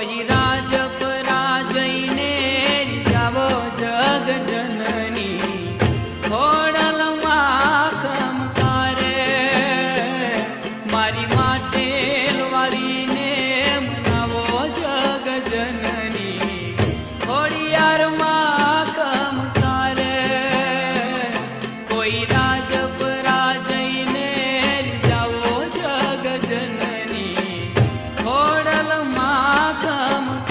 કોઈ રાજપરા જઈને જાવો જગ જનની ખોડલમાં ખમકારે મારી માટે વાળીને મનાવો જગ જનની ખોડિયારમાં ખમકારે કોઈ રાજપરા જઈને જાવો જગ જનની ખોડલમાં ખમકારે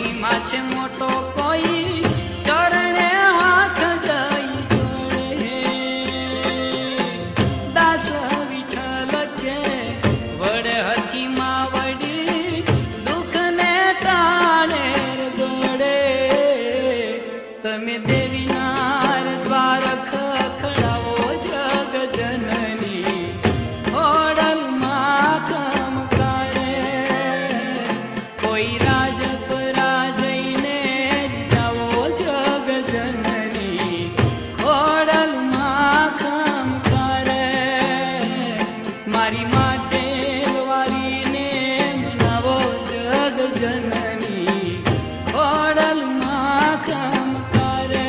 મહિમા છે મોટો કોઈ ચરણે હાથ જઈ જોડે. દાસ વિઠ્ઠલ કે વડે હકીમાં વડી દુઃખને ટાળે ગોડે. તમે દેવીનાર દ્વાર ખખડાવો જગ જનની ખોડલમાં ખમ કરે. કોઈ રાજપરા જઈને જાવો જગ જનની ખોડલમાં ખમ કરે. મારી માટે વારીને મનાવો જગ જનની ખોડલમાં ખમ કરે.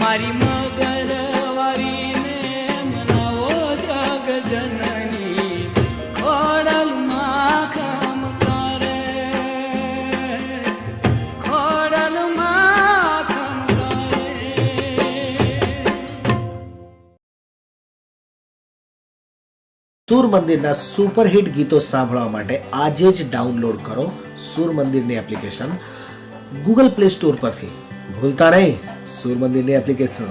મારી મગર વારીને મનાવો જગ જનની ખોડલમાં ખમ કરે. ખોડલમાં ખમ કરે. સૂર મંદિરના સુપરહિટ ગીતો સાંભળવા માટે આજે જ ડાઉનલોડ કરો સૂર મંદિરની એપ્લિકેશન ગૂગલ પ્લે સ્ટોર પરથી. ભૂલતા નહીં સૂર મંદિરની એપ્લિકેશન.